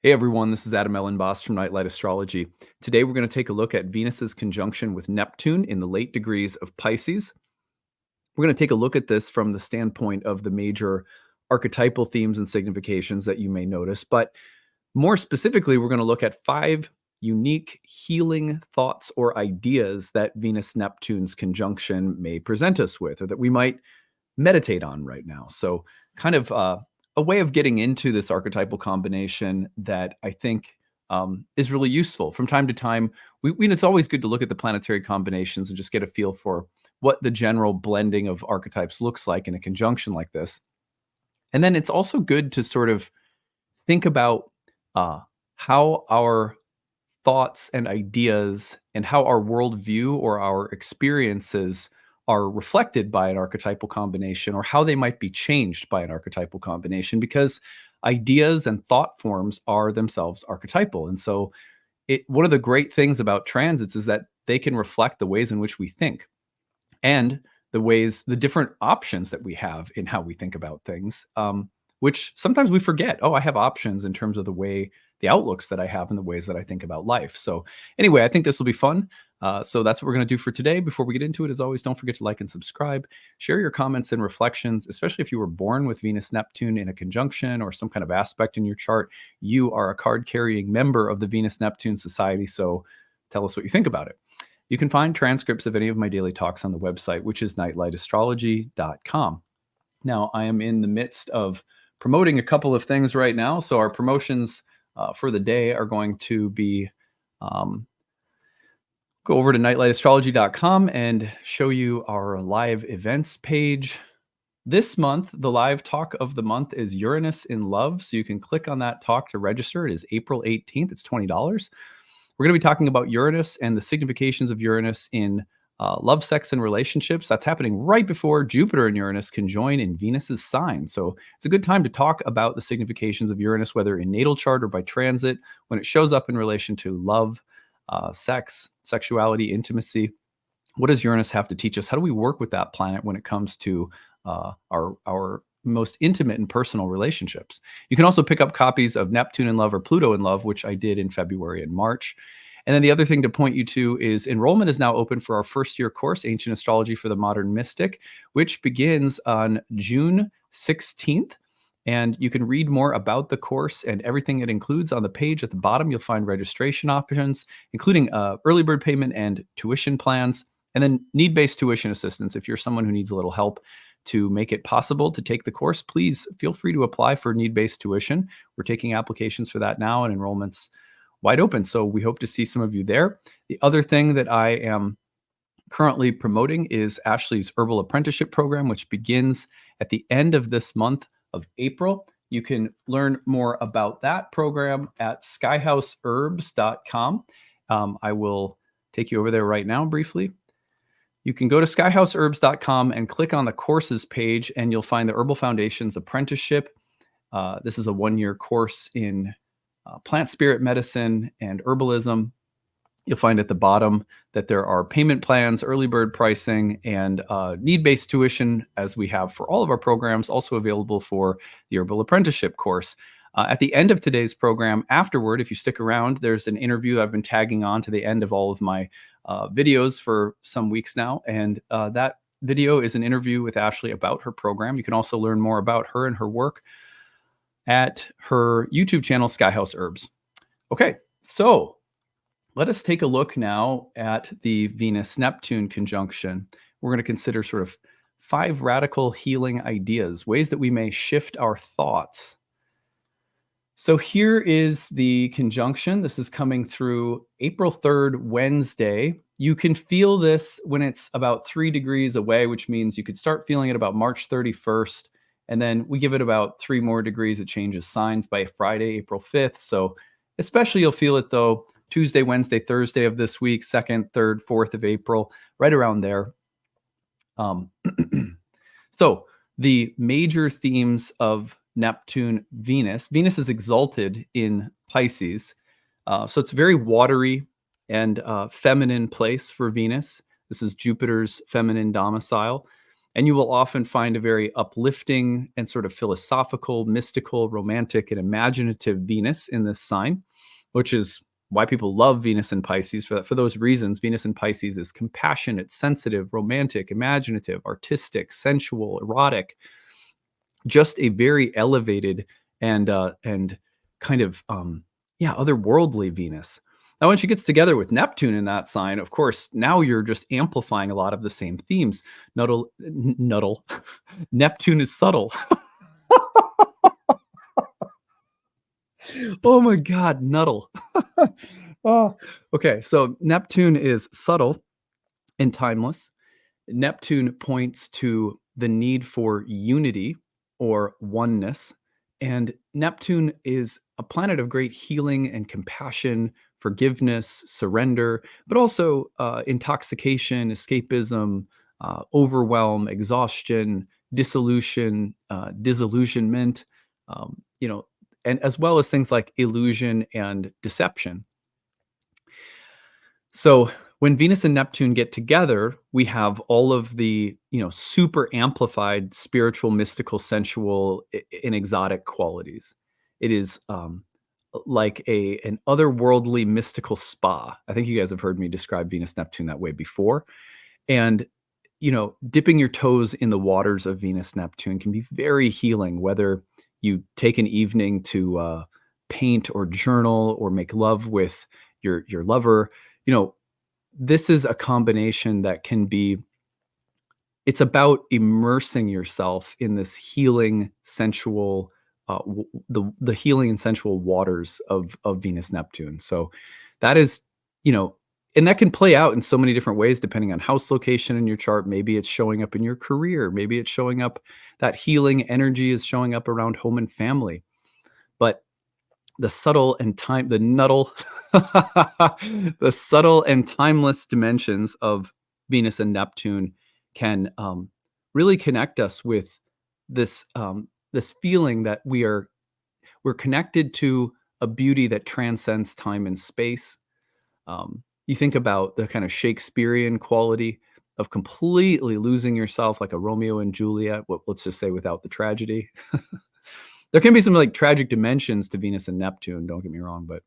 Hey everyone, this is Adam Elenbaas from Nightlight Astrology. Today we're going to take a look at Venus's conjunction with Neptune in the late degrees of Pisces. We're going to take a look at this from the standpoint of the major archetypal themes and significations that you may notice, but more specifically, we're going to look at 5 unique healing thoughts or ideas that Venus-Neptune's conjunction may present us with, or that we might meditate on right now. So kind of a way of getting into this archetypal combination that I think is really useful. From time to time, it's always good to look at the planetary combinations and just get a feel for what the general blending of archetypes looks like in a conjunction like this. And then it's also good to sort of think about how our thoughts and ideas and how our worldview or our experiences are reflected by an archetypal combination, or how they might be changed by an archetypal combination, because ideas and thought forms are themselves archetypal. And so one of the great things about transits is that they can reflect the ways in which we think and the different options that we have in how we think about things, which sometimes we forget. Oh, I have options in terms of the outlooks that I have and the ways that I think about life. So anyway, I think this will be fun. So that's what we're going to do for today. Before we get into it, as always, don't forget to like and subscribe. Share your comments and reflections, especially if you were born with Venus-Neptune in a conjunction or some kind of aspect in your chart. You are a card-carrying member of the Venus-Neptune Society, so tell us what you think about it. You can find transcripts of any of my daily talks on the website, which is nightlightastrology.com. Now, I am in the midst of promoting a couple of things right now. So our promotions for the day are going to be go over to nightlightastrology.com and show you our live events page. This month, the live talk of the month is Uranus in Love. So you can click on that talk to register. It is April 18th. It's $20. We're going to be talking about Uranus and the significations of Uranus in love, sex, and relationships. That's happening right before Jupiter and Uranus conjoin in Venus's sign. So it's a good time to talk about the significations of Uranus, whether in natal chart or by transit, when it shows up in relation to love, sex, sexuality, intimacy. What does Uranus have to teach us? How do we work with that planet when it comes to our most intimate and personal relationships? You can also pick up copies of Neptune in Love or Pluto in Love, which I did in February and March. And then the other thing to point you to is enrollment is now open for our first-year course, Ancient Astrology for the Modern Mystic, which begins on June 16th. And you can read more about the course and everything it includes on the page at the bottom. You'll find registration options, including early bird payment and tuition plans, and then need-based tuition assistance. If you're someone who needs a little help to make it possible to take the course, please feel free to apply for need-based tuition. We're taking applications for that now, and enrollment's wide open. So we hope to see some of you there. The other thing that I am currently promoting is Ashley's Herbal Apprenticeship Program, which begins at the end of this month of April. You can learn more about that program at skyhouseherbs.com. I will take you over there right now briefly. You can go to skyhouseherbs.com and click on the courses page, and you'll find the Herbal Foundations Apprenticeship. This is a 1-year course in plant spirit medicine and herbalism. You'll find at the bottom that there are payment plans, early bird pricing, and need-based tuition, as we have for all of our programs, also available for the Herbal Apprenticeship course. At the end of today's program, afterward, if you stick around, there's an interview I've been tagging on to the end of all of my videos for some weeks now. And that video is an interview with Ashley about her program. You can also learn more about her and her work at her YouTube channel, Skyhouse Herbs. Okay, so let us take a look now at the Venus-Neptune conjunction. We're going to consider sort of 5 radical healing ideas, ways that we may shift our thoughts. So here is the conjunction. This is coming through April 3rd, Wednesday. You can feel this when it's about 3 degrees away, which means you could start feeling it about March 31st. And then we give it about 3 more degrees. It changes signs by Friday, April 5th. So especially you'll feel it, though, Tuesday, Wednesday, Thursday of this week, 2nd, 3rd, 4th of April, right around there. So the major themes of Neptune, Venus. Venus is exalted in Pisces. So it's a very watery and feminine place for Venus. This is Jupiter's feminine domicile. And you will often find a very uplifting and sort of philosophical, mystical, romantic, and imaginative Venus in this sign, which is why people love Venus in Pisces. For those reasons, Venus in Pisces is compassionate, sensitive, romantic, imaginative, artistic, sensual, erotic, just a very elevated and kind of otherworldly Venus. Now, when she gets together with Neptune in that sign, of course, now you're just amplifying a lot of the same themes. Nuddle. Neptune is subtle. Oh my God, Nuddle. Oh. Okay, so Neptune is subtle and timeless. Neptune points to the need for unity or oneness. And Neptune is a planet of great healing and compassion, forgiveness, surrender, but also intoxication, escapism, overwhelm, exhaustion, dissolution, disillusionment, um, you know, and as well as things like illusion and deception. So when Venus and Neptune get together, we have all of the, super amplified spiritual, mystical, sensual, and exotic qualities. It is like an otherworldly mystical spa. I think you guys have heard me describe Venus Neptune that way before. And dipping your toes in the waters of Venus Neptune can be very healing, whether you take an evening to paint or journal or make love with your lover. This is a combination that can be, it's about immersing yourself in this healing, sensual, the healing and sensual waters of Venus Neptune. So that is, and that can play out in so many different ways depending on house location in your chart. Maybe it's showing up in your career. Maybe it's showing up, that healing energy is showing up around home and family. But the subtle and the nuddle, the subtle and timeless dimensions of Venus and Neptune can really connect us with this feeling that we're connected to a beauty that transcends time and space. You think about the kind of Shakespearean quality of completely losing yourself, like a Romeo and Juliet. Let's just say without the tragedy. There can be some like tragic dimensions to Venus and Neptune, don't get me wrong, but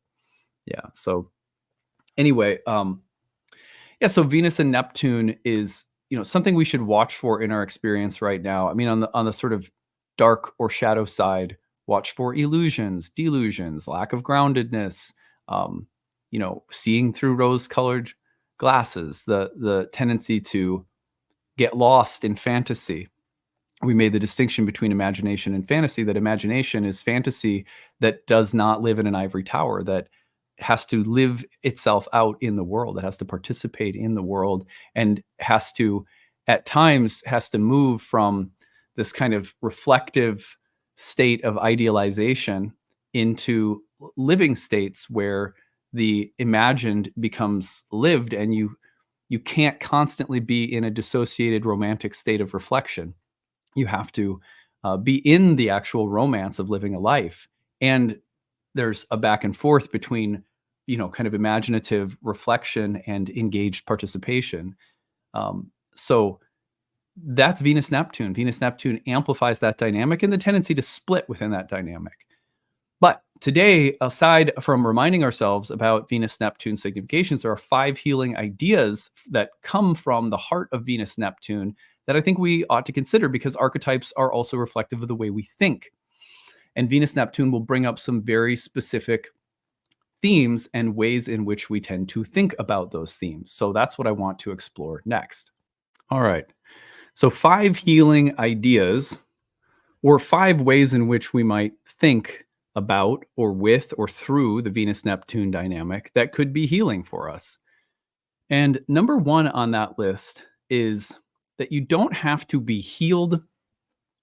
yeah. So anyway, so Venus and Neptune is, something we should watch for in our experience right now. I mean, on the sort of dark or shadow side, watch for illusions, delusions, lack of groundedness, seeing through rose-colored glasses, the tendency to get lost in fantasy. We made the distinction between imagination and fantasy, that imagination is fantasy that does not live in an ivory tower, that has to live itself out in the world, that has to participate in the world, and has to, at times, move from this kind of reflective state of idealization into living states where the imagined becomes lived, and you can't constantly be in a dissociated romantic state of reflection. You have to be in the actual romance of living a life. And there's a back and forth between, kind of imaginative reflection and engaged participation. So that's Venus Neptune. Venus Neptune amplifies that dynamic and the tendency to split within that dynamic. But today, aside from reminding ourselves about Venus Neptune significations, there are 5 healing ideas that come from the heart of Venus Neptune that I think we ought to consider, because archetypes are also reflective of the way we think. And Venus Neptune will bring up some very specific themes and ways in which we tend to think about those themes. So that's what I want to explore next. All right. So 5 healing ideas, or 5 ways in which we might think about or with or through the Venus-Neptune dynamic that could be healing for us. And number 1 on that list is that you don't have to be healed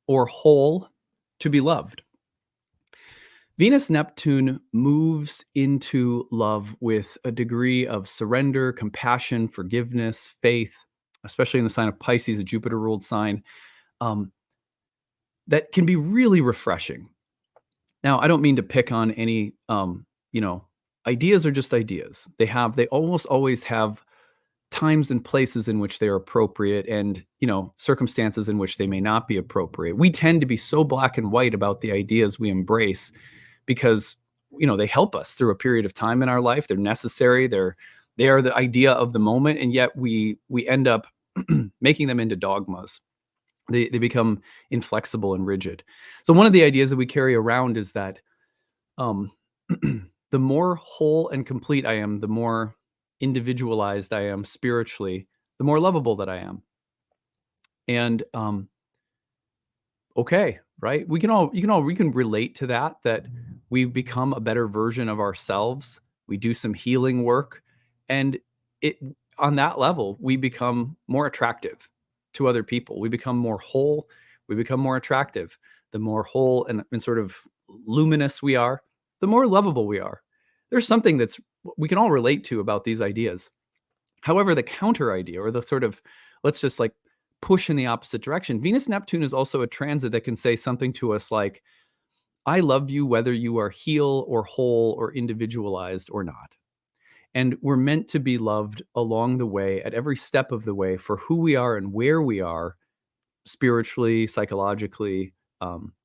or whole to be loved. Venus-Neptune moves into love with a degree of surrender, compassion, forgiveness, faith, especially in the sign of Pisces, a Jupiter-ruled sign, that can be really refreshing. Now, I don't mean to pick on any, ideas are just ideas. They almost always have times and places in which they're appropriate, and circumstances in which they may not be appropriate. We tend to be so black and white about the ideas we embrace because they help us through a period of time in our life. They're necessary. They are the idea of the moment, and yet we end up making them into dogmas. They become inflexible and rigid. So one of the ideas that we carry around is that the more whole and complete I am, the more individualized I am spiritually, the more lovable that I am. And okay, right? We can relate to that we become a better version of ourselves. We do some healing work, and on that level, we become more attractive to other people. We become more whole. We become more attractive. The more whole and sort of luminous we are, the more lovable we are. There's something that's we can all relate to about these ideas. However, the counter idea, or the sort of, let's just like push in the opposite direction. Venus-Neptune is also a transit that can say something to us like, I love you whether you are heal or whole or individualized or not. And we're meant to be loved along the way, at every step of the way, for who we are and where we are spiritually, psychologically,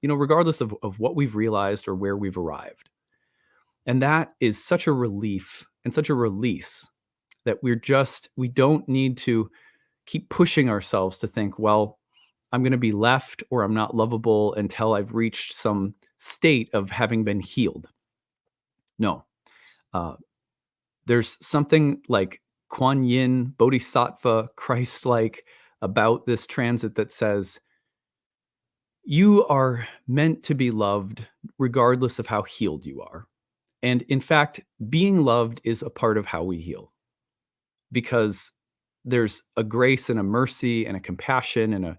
regardless of what we've realized or where we've arrived. And that is such a relief and such a release that we don't need to keep pushing ourselves to think, well, I'm going to be left or I'm not lovable until I've reached some state of having been healed. No. There's something like Kuan Yin, Bodhisattva, Christ-like about this transit that says, you are meant to be loved regardless of how healed you are. And in fact, being loved is a part of how we heal, because there's a grace and a mercy and a compassion and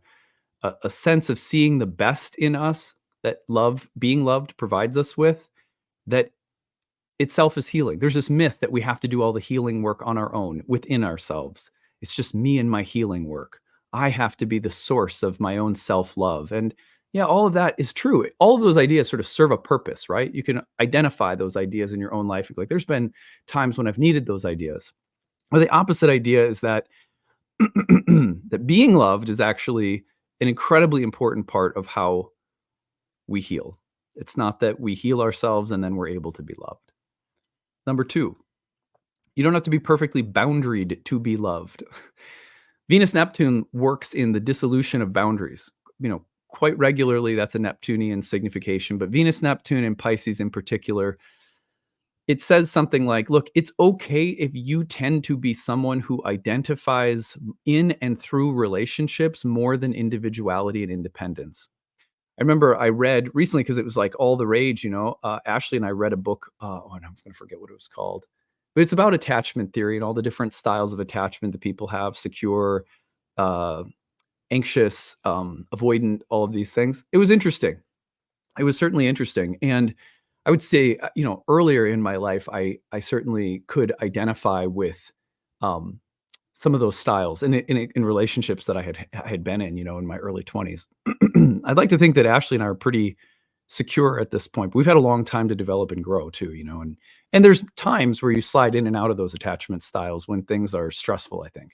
a sense of seeing the best in us that being loved provides us with, that itself is healing. There's this myth that we have to do all the healing work on our own within ourselves. It's just me and my healing work. I have to be the source of my own self-love. And yeah, all of that is true. All of those ideas sort of serve a purpose, right? You can identify those ideas in your own life. Like, there's been times when I've needed those ideas. Or the opposite idea is that that being loved is actually an incredibly important part of how we heal. It's not that we heal ourselves and then we're able to be loved. Number 2, you don't have to be perfectly boundaried to be loved. Venus-Neptune works in the dissolution of boundaries. Quite regularly, that's a Neptunian signification, but Venus-Neptune and Pisces in particular, it says something like, look, it's okay if you tend to be someone who identifies in and through relationships more than individuality and independence. I remember I read recently, because it was like all the rage, Ashley and I read a book, and I'm going to forget what it was called, but it's about attachment theory and all the different styles of attachment that people have: secure, anxious, avoidant, all of these things. It was interesting. It was certainly interesting. And I would say, earlier in my life, I certainly could identify with some of those styles in relationships that I had been in my early 20s. I'd like to think that Ashley and I are pretty secure at this point, but we've had a long time to develop and grow too, and there's times where you slide in and out of those attachment styles when things are stressful, I think.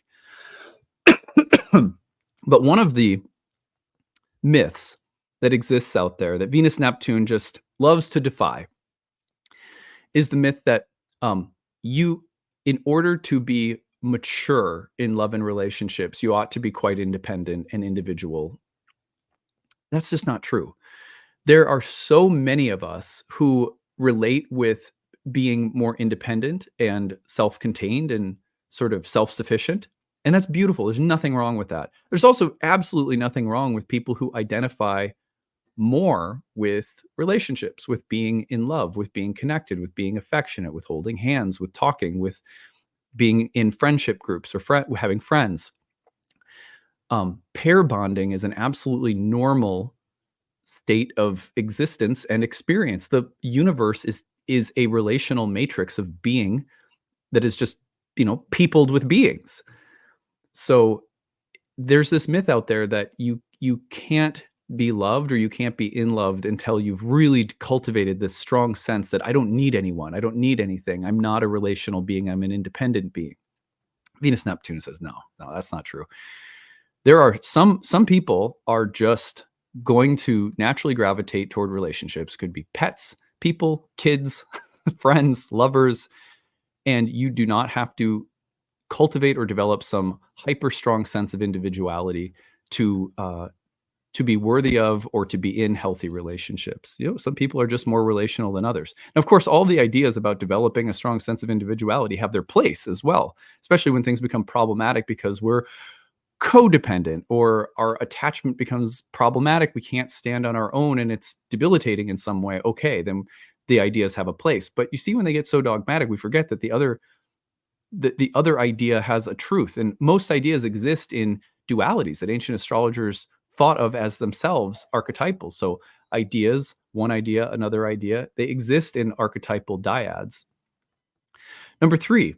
But one of the myths that exists out there that Venus-Neptune just loves to defy is the myth that you, in order to be mature in love and relationships, you ought to be quite independent and individual. That's just not true. There are so many of us who relate with being more independent and self-contained and sort of self-sufficient. And that's beautiful. There's nothing wrong with that. There's also absolutely nothing wrong with people who identify more with relationships, with being in love, with being connected, with being affectionate, with holding hands, with talking, with being in friendship groups or having friends. Pair bonding is an absolutely normal state of existence and experience. The universe is a relational matrix of being that is just, peopled with beings. So there's this myth out there that you can't be loved or you can't be in loved until you've really cultivated this strong sense that I don't need anyone. I don't need anything. I'm not a relational being. I'm an independent being. Venus-Neptune says, no, that's not true. There are some people are just going to naturally gravitate toward relationships. Could be pets, people, kids, friends, lovers, and you do not have to cultivate or develop some hyper strong sense of individuality to be worthy of or to be in healthy relationships. Some people are just more relational than others. And of course, all the ideas about developing a strong sense of individuality have their place as well, especially when things become problematic because we're codependent or our attachment becomes problematic. We can't stand on our own and it's debilitating in some way. Okay, then the ideas have a place. But you see, when they get so dogmatic, we forget that the other idea has a truth. And most ideas exist in dualities that ancient astrologers thought of as themselves archetypal. So ideas, one idea, another idea, they exist in archetypal dyads. Number 3,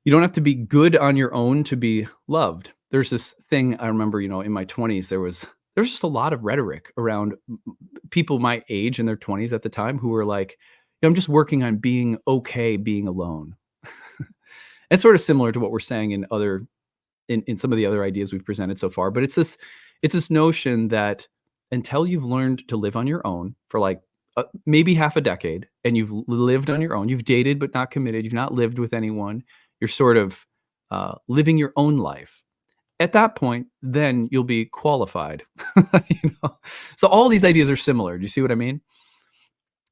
you don't have to be good on your own to be loved. There's this thing I remember, in my 20s, there's just a lot of rhetoric around people my age in their 20s at the time who were like, I'm just working on being okay being alone. It's sort of similar to what we're saying in some of the other ideas we've presented so far, but it's this notion that until you've learned to live on your own for like maybe half a decade, and you've lived on your own, you've dated but not committed, you've not lived with anyone, you're sort of living your own life. At that point, then you'll be qualified. So all these ideas are similar. Do you see what I mean?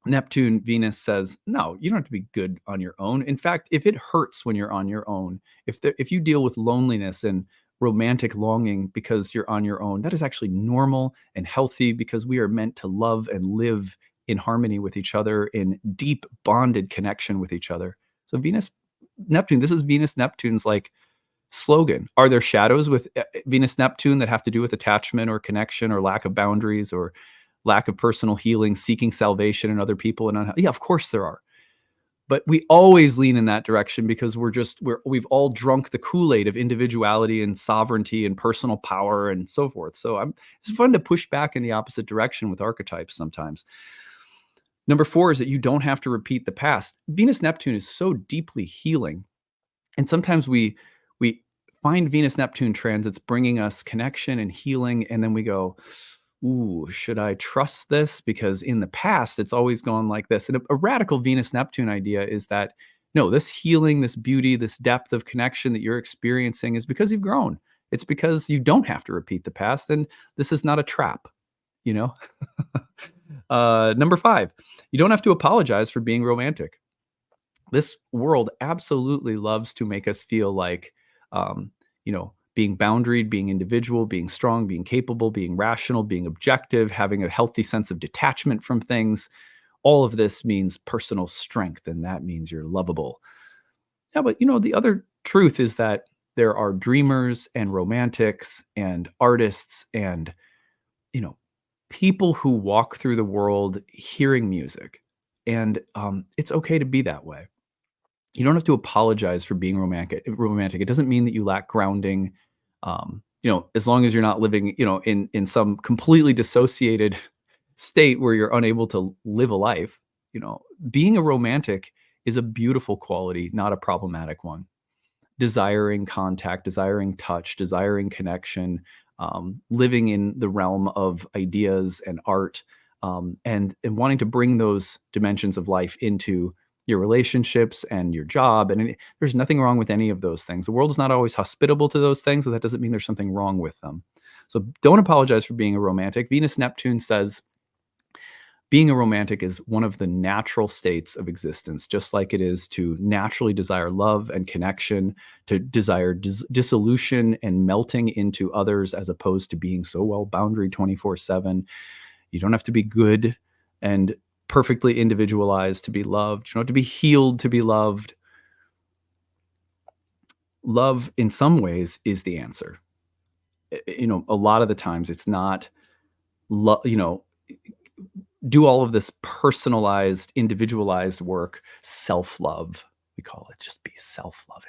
Neptune, Venus says, no, you don't have to be good on your own. In fact, if it hurts when you're on your own, if you deal with loneliness and romantic longing because you're on your own, that is actually normal and healthy, because we are meant to love and live in harmony with each other, in deep bonded connection with each other. So Venus-Neptune, this is Venus-Neptune's like slogan. Are there shadows with Venus-Neptune that have to do with attachment or connection or lack of boundaries or lack of personal healing, seeking salvation in other people? And yeah, of course there are. But we always lean in that direction because we've all drunk the Kool-Aid of individuality and sovereignty and personal power and so forth. So it's fun to push back in the opposite direction with archetypes sometimes. Number 4 is that you don't have to repeat the past. Venus-Neptune is so deeply healing. And sometimes we find Venus-Neptune transits bringing us connection and healing, and then we go, ooh, should I trust this? Because in the past, it's always gone like this. And a radical Venus-Neptune idea is that, no, this healing, this beauty, this depth of connection that you're experiencing is because you've grown. It's because you don't have to repeat the past, and this is not a trap, Number 5, you don't have to apologize for being romantic. This world absolutely loves to make us feel like, being boundaried, being individual, being strong, being capable, being rational, being objective, having a healthy sense of detachment from things. All of this means personal strength, and that means you're lovable. Yeah, but the other truth is that there are dreamers and romantics and artists and, people who walk through the world hearing music. And it's okay to be that way. You don't have to apologize for being romantic. It doesn't mean that you lack grounding. As long as you're not living, in some completely dissociated state where you're unable to live a life, being a romantic is a beautiful quality, not a problematic one. Desiring contact, desiring touch, desiring connection, living in the realm of ideas and art, and wanting to bring those dimensions of life into your relationships and your job. And there's nothing wrong with any of those things. The world is not always hospitable to those things, so that doesn't mean there's something wrong with them. So don't apologize for being a romantic. Venus-Neptune says being a romantic is one of the natural states of existence, just like it is to naturally desire love and connection, to desire dissolution and melting into others, as opposed to being so well boundaried 24/7. You don't have to be good and perfectly individualized to be loved. You don't have to be healed to be loved. Love, in some ways, is the answer. A lot of the times it's not, do all of this personalized, individualized work, self-love, we call it. Just be self-loving.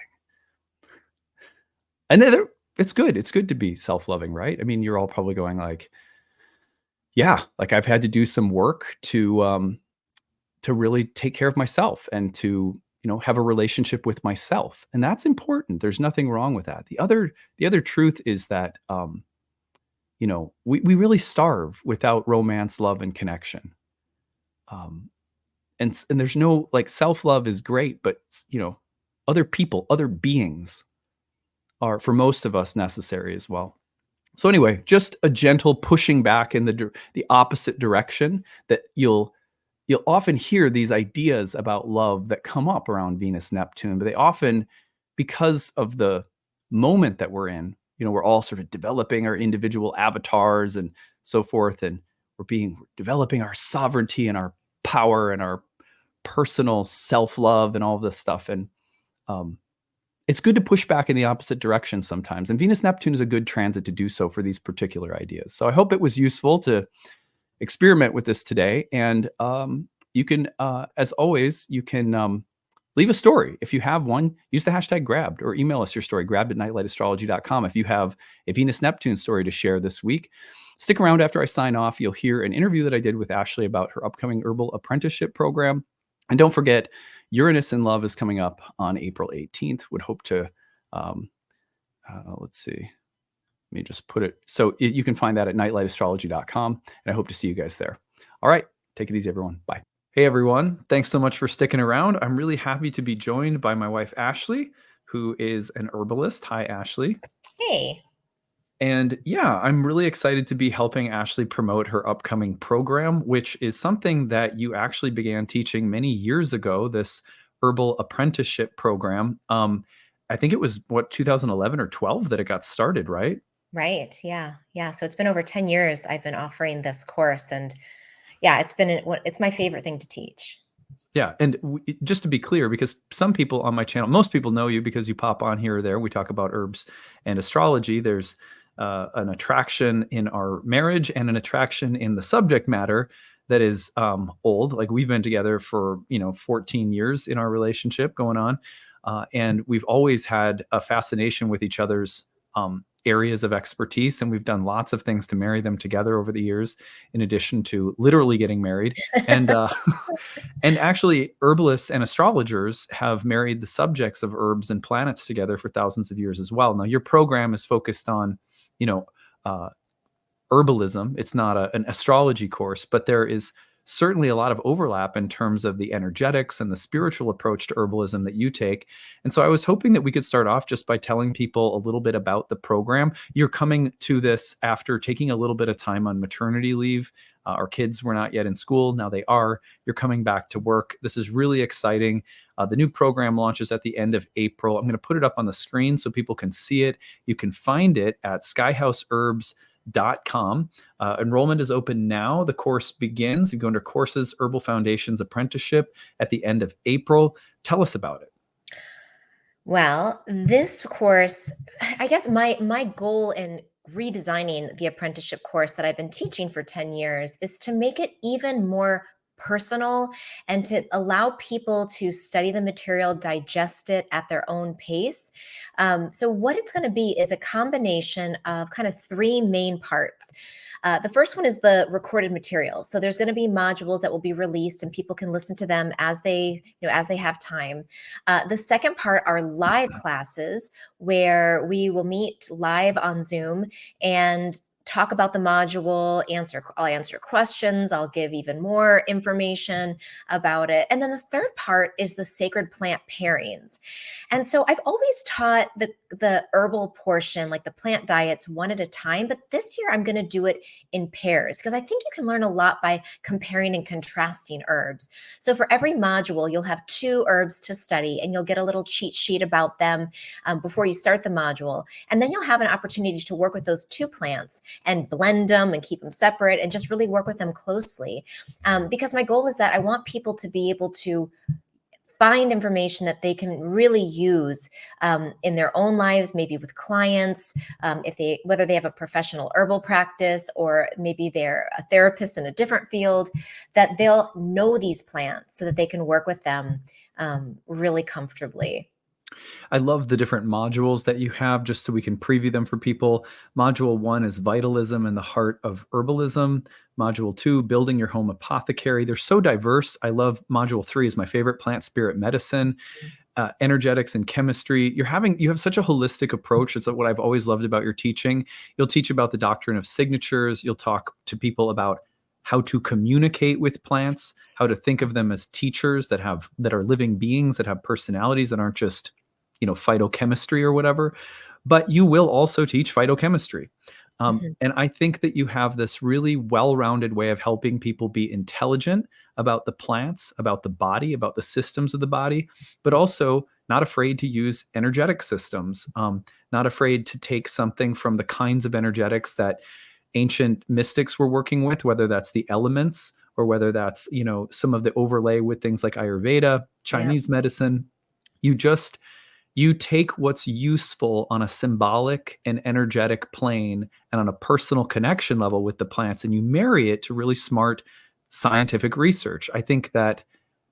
And then it's good. It's good to be self-loving, right? I mean, you're all probably going like, yeah, like I've had to do some work to really take care of myself and to have a relationship with myself. And that's important. There's nothing wrong with that. The other truth is that, we really starve without romance, love, and connection. And there's no, like, self-love is great, but other people, other beings are, for most of us, necessary as well. So anyway, just a gentle pushing back in the opposite direction, that you'll often hear these ideas about love that come up around Venus-Neptune, but they often, because of the moment that we're in, we're all sort of developing our individual avatars and so forth, and we're developing our sovereignty and our power and our personal self-love and all this stuff. And it's good to push back in the opposite direction sometimes. And Venus-Neptune is a good transit to do so for these particular ideas. So I hope it was useful to experiment with this today. And you can, as always, you can leave a story. If you have one, use the hashtag grabbed, or email us your story, grabbed@nightlightastrology.com. If you have a Venus-Neptune story to share this week, stick around after I sign off. You'll hear an interview that I did with Ashley about her upcoming herbal apprenticeship program. And don't forget, Uranus in Love is coming up on April 18th. Would hope to, let's see. Let me just put it. So you can find that at nightlightastrology.com. And I hope to see you guys there. All right. Take it easy, everyone. Bye. Hey, everyone. Thanks so much for sticking around. I'm really happy to be joined by my wife, Ashley, who is an herbalist. Hi, Ashley. Hey. And yeah, I'm really excited to be helping Ashley promote her upcoming program, which is something that you actually began teaching many years ago, this herbal apprenticeship program. I think it was 2011 or 12 that it got started, right? Right. Yeah. Yeah. So it's been over 10 years I've been offering this course, and yeah, it's my favorite thing to teach. Yeah. And just to be clear, because some people on my channel, most people know you because you pop on here or there. We talk about herbs and astrology. There's an attraction in our marriage and an attraction in the subject matter that is old. Like, we've been together for 14 years in our relationship going on, and we've always had a fascination with each other's areas of expertise, and we've done lots of things to marry them together over the years, in addition to literally getting married. And and actually, herbalists and astrologers have married the subjects of herbs and planets together for thousands of years as well. Now, your program is focused on herbalism. It's not an astrology course, but there is certainly a lot of overlap in terms of the energetics and the spiritual approach to herbalism that you take. And so I was hoping that we could start off just by telling people a little bit about the program. You're coming to this after taking a little bit of time on maternity leave. Our kids were not yet in school. Now they are. You're coming back to work. This is really exciting. The new program launches at the end of April. I'm going to put it up on the screen so people can see it. You can find it at skyhouseherbs.com. Enrollment is open now. The course begins. You go under Courses, Herbal Foundations Apprenticeship at the end of April. Tell us about it. Well, this course, I guess my goal in redesigning the apprenticeship course that I've been teaching for 10 years is to make it even more personal and to allow people to study the material, digest it at their own pace. So what it's going to be is a combination of kind of three main parts. The first one is the recorded material. So there's going to be modules that will be released, and people can listen to them as they have time. The second part are live classes, where we will meet live on Zoom and talk about the module, I'll answer questions, I'll give even more information about it. And then the third part is the sacred plant pairings. And so I've always taught the herbal portion, like the plant diets, one at a time, but this year I'm going to do it in pairs, because I think you can learn a lot by comparing and contrasting herbs. So for every module, you'll have 2 herbs to study, and you'll get a little cheat sheet about them before you start the module. And then you'll have an opportunity to work with those 2 plants and blend them and keep them separate and just really work with them closely. Because my goal is that I want people to be able to find information that they can really use in their own lives, maybe with clients, whether they have a professional herbal practice or maybe they're a therapist in a different field, that they'll know these plants so that they can work with them really comfortably. I love the different modules that you have just so we can preview them for people. Module 1 is Vitalism and the Heart of Herbalism. Module 2, Building Your Home Apothecary. They're so diverse. I love Module 3 is my favorite, Plant Spirit Medicine. Energetics and chemistry. You have such a holistic approach. It's what I've always loved about your teaching. You'll teach about the doctrine of signatures. You'll talk to people about how to communicate with plants, how to think of them as teachers that are living beings that have personalities that aren't just, phytochemistry or whatever. But you will also teach phytochemistry. Mhm. And I think that you have this really well-rounded way of helping people be intelligent about the plants, about the body, about the systems of the body, but also not afraid to use energetic systems, not afraid to take something from the kinds of energetics that ancient mystics were working with, whether that's the elements or whether that's, some of the overlay with things like Ayurveda, Yeah. Chinese medicine. You just you take what's useful on a symbolic and energetic plane and on a personal connection level with the plants, and you marry it to really smart scientific research. I think that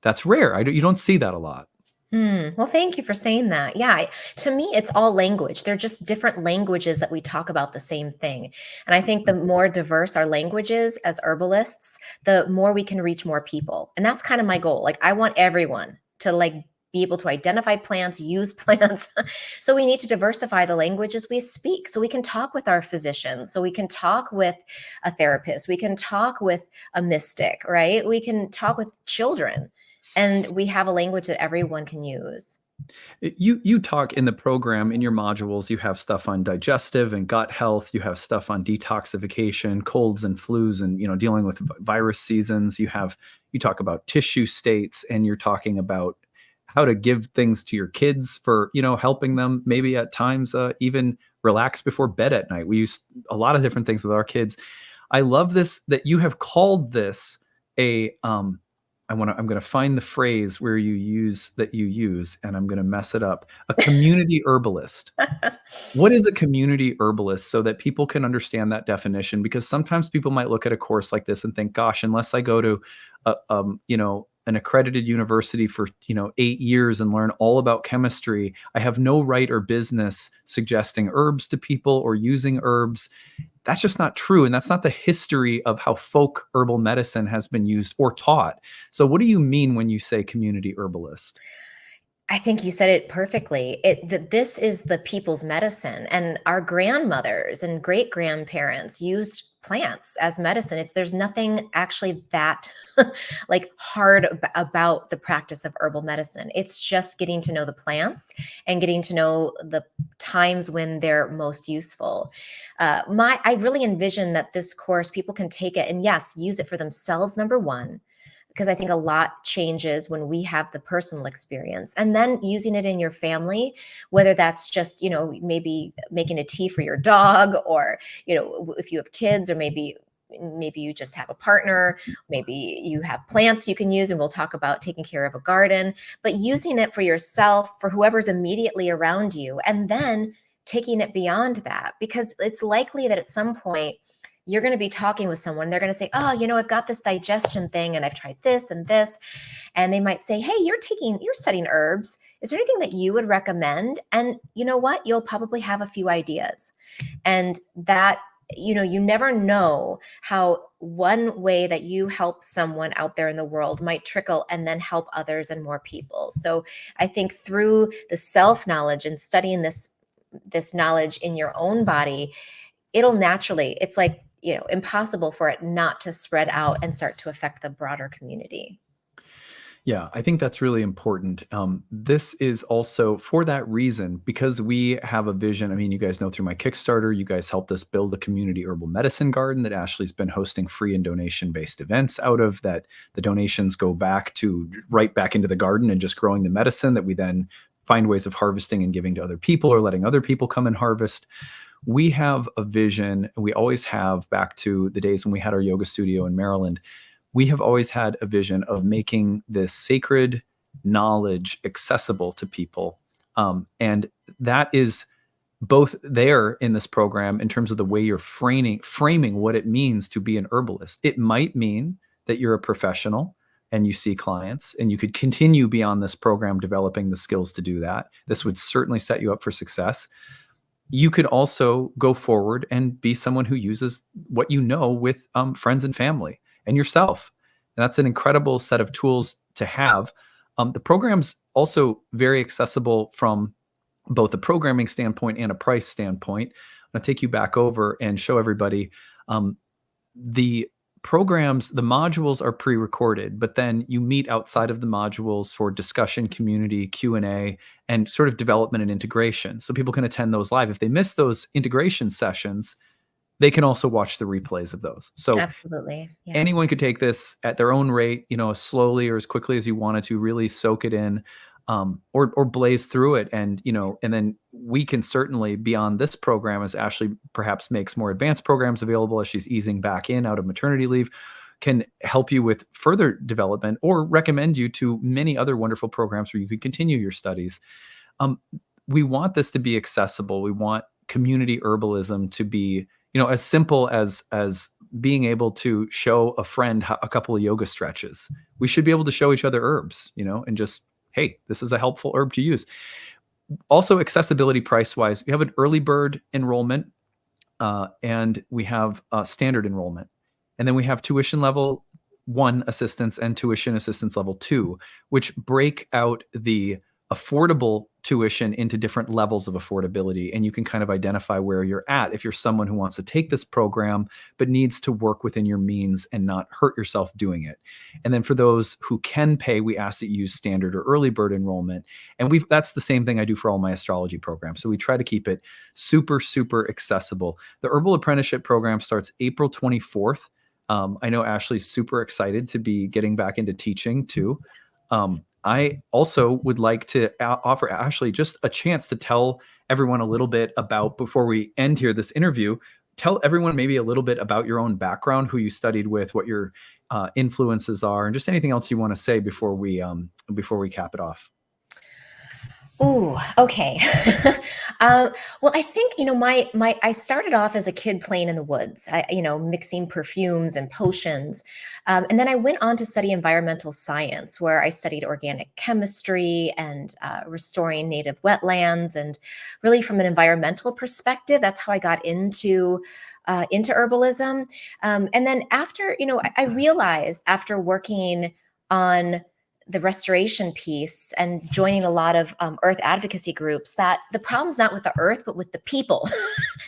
that's rare. You don't see that a lot. Well, thank you for saying that. Yeah, to me, it's all language. They're just different languages that we talk about the same thing. And I think the more diverse our languages as herbalists, the more we can reach more people. And that's kind of my goal. Like, I want everyone to be able to identify plants, use plants. So we need to diversify the languages we speak so we can talk with our physicians, so we can talk with a therapist, we can talk with a mystic, right? We can talk with children, and we have a language that everyone can use. You talk in the program in your modules. You have stuff on digestive and gut health. You have stuff on detoxification, colds and flus, and dealing with virus seasons. You talk about tissue states, and you're talking about how to give things to your kids for helping them maybe at times even relax before bed at night. We use a lot of different things with our kids. I love this that you have called this a I'm going to find the phrase where you use, and I'm going to mess it up. A community herbalist. What is a community herbalist so that people can understand that definition? Because sometimes people might look at a course like this and think, gosh, unless I go to an accredited university for 8 years and learn all about chemistry, I have no right or business suggesting herbs to people or using herbs. That's just not true. And that's not the history of how folk herbal medicine has been used or taught. So what do you mean when you say community herbalist? I think you said it perfectly. This is the people's medicine, and our grandmothers and great grandparents used plants as medicine. There's nothing actually that hard about the practice of herbal medicine. It's just getting to know the plants and getting to know the times when they're most useful. I really envision that this course, people can take it and, yes, use it for themselves. Number one, because I think a lot changes when we have the personal experience, and then using it in your family, whether that's just, maybe making a tea for your dog, or, if you have kids, or maybe you just have a partner, maybe you have plants you can use, and we'll talk about taking care of a garden, but using it for yourself, for whoever's immediately around you, and then taking it beyond that, because it's likely that at some point you're going to be talking with someone, they're going to say, oh, I've got this digestion thing and I've tried this and this. And they might say, hey, you're studying herbs. Is there anything that you would recommend? And you know what? You'll probably have a few ideas. And that, you never know how one way that you help someone out there in the world might trickle and then help others and more people. So I think through the self-knowledge and studying this knowledge in your own body, it'll naturally, it's like, impossible for it not to spread out and start to affect the broader community. Yeah, I think that's really important. This is also for that reason, because we have a vision. I mean, you guys know through my Kickstarter, you guys helped us build a community herbal medicine garden that Ashley's been hosting free and donation-based events out of, that the donations go right back into the garden and just growing the medicine that we then find ways of harvesting and giving to other people or letting other people come and harvest. We have a vision, we always have, back to the days when we had our yoga studio in Maryland. We have always had a vision of making this sacred knowledge accessible to people. And that is both there in this program in terms of the way you're framing what it means to be an herbalist. It might mean that you're a professional, and you see clients, and you could continue beyond this program developing the skills to do that. This would certainly set you up for success. You could also go forward and be someone who uses what you know with friends and family and yourself. And that's an incredible set of tools to have. The program's also very accessible from both a programming standpoint and a price standpoint. I'm going to take you back over and show everybody the programs. The modules are pre-recorded, but then you meet outside of the modules for discussion, community, Q&A, and sort of development and integration. So people can attend those live. If they miss those integration sessions, they can also watch the replays of those. So Absolutely. Yeah. anyone could take this at their own rate, as slowly or as quickly as you wanted to, really soak it in, or blaze through it. And, and then we can certainly, beyond this program, as Ashley perhaps makes more advanced programs available as she's easing back in out of maternity leave, can help you with further development or recommend you to many other wonderful programs where you could continue your studies. We want this to be accessible. We want community herbalism to be, as simple as being able to show a friend a couple of yoga stretches. We should be able to show each other herbs, and just, hey, this is a helpful herb to use. Also, accessibility price-wise, we have an early bird enrollment, and we have standard enrollment. And then we have tuition level 1 assistance and tuition assistance level 2, which break out the affordable tuition into different levels of affordability. And you can kind of identify where you're at if you're someone who wants to take this program, but needs to work within your means and not hurt yourself doing it. And then for those who can pay, we ask that you use standard or early bird enrollment. And that's the same thing I do for all my astrology programs. So we try to keep it super, super accessible. The Herbal Apprenticeship program starts April 24th. I know Ashley's super excited to be getting back into teaching too. I also would like to offer Ashley just a chance to tell everyone a little bit about, before we end here this interview, tell everyone maybe a little bit about your own background, who you studied with, what your influences are, and just anything else you want to say before we cap it off. Ooh, okay. Well, I think, I started off as a kid playing in the woods, mixing perfumes and potions. And then I went on to study environmental science, where I studied organic chemistry and restoring native wetlands. And really from an environmental perspective, that's how I got into herbalism. And then after, I realized after working on the restoration piece and joining a lot of earth advocacy groups that the problem's not with the earth, but with the people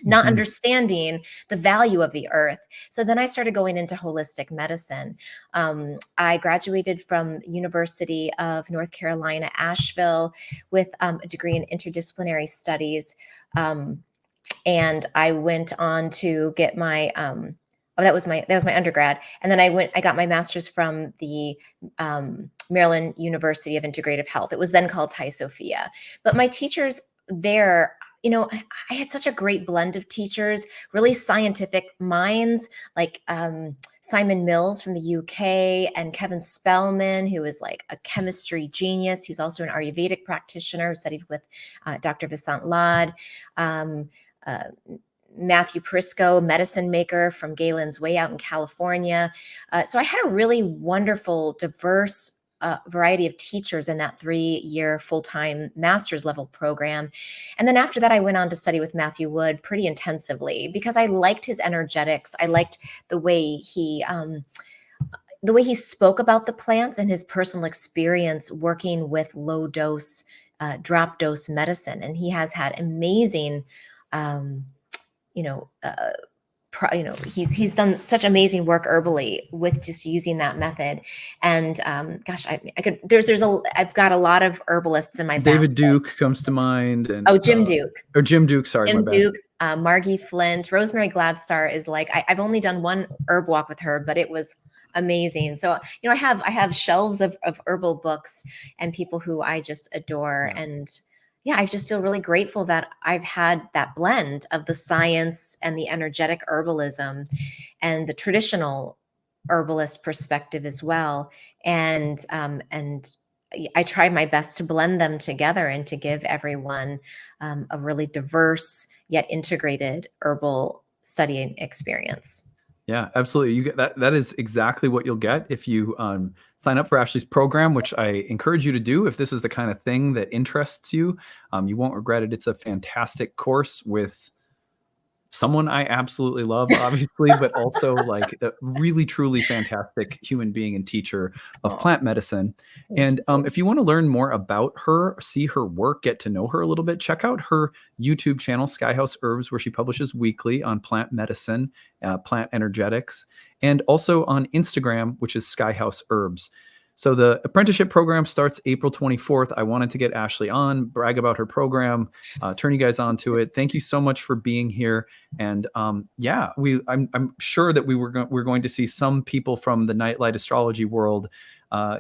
not understanding the value of the earth. So then I started going into holistic medicine. I graduated from University of North Carolina, Asheville, with a degree in interdisciplinary studies. And I went on to get my that was my undergrad. And then I got my master's from the Maryland University of Integrative Health. It was then called Tai Sophia. But my teachers there, I had such a great blend of teachers, really scientific minds, like Simon Mills from the UK and Kevin Spellman, who is like a chemistry genius. He's also an Ayurvedic practitioner who studied with Dr. Vasant Lad. Matthew Prisco, medicine maker from Galen's Way out in California. So I had a really wonderful, diverse variety of teachers in that 3-year full-time master's level program. And then after that, I went on to study with Matthew Wood pretty intensively because I liked his energetics. I liked the way he spoke about the plants and his personal experience working with low dose, drop dose medicine. And he has had amazing he's done such amazing work herbally with just using that method. And gosh, I've got a lot of herbalists in my David basket. Duke comes to mind. And Jim Duke. Or Jim Duke, sorry. Jim Duke, Margie Flint, Rosemary Gladstar is like, I've only done one herb walk with her, but it was amazing. So, I have shelves of herbal books and people who I just adore. Yeah. And yeah, I just feel really grateful that I've had that blend of the science and the energetic herbalism and the traditional herbalist perspective as well. And I try my best to blend them together and to give everyone a really diverse yet integrated herbal studying experience. Yeah, absolutely. You get that. That is exactly what you'll get if you sign up for Ashley's program, which I encourage you to do. If this is the kind of thing that interests you, you won't regret it. It's a fantastic course with someone I absolutely love, obviously, but also like a really, truly fantastic human being and teacher of Oh, plant medicine. thank And you. if you want to learn more about her, see her work, get to know her a little bit, check out her YouTube channel, Skyhouse Herbs, where she publishes weekly on plant medicine, plant energetics, and also on Instagram, which is Skyhouse Herbs. So the apprenticeship program starts April 24th. I wanted to get Ashley on, brag about her program, turn you guys on to it. Thank you so much for being here. And yeah, I'm sure that we're going to see some people from the Nightlight astrology world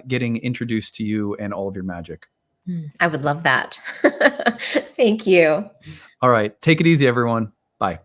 getting introduced to you and all of your magic. I would love that. Thank you. All right, take it easy, everyone. Bye.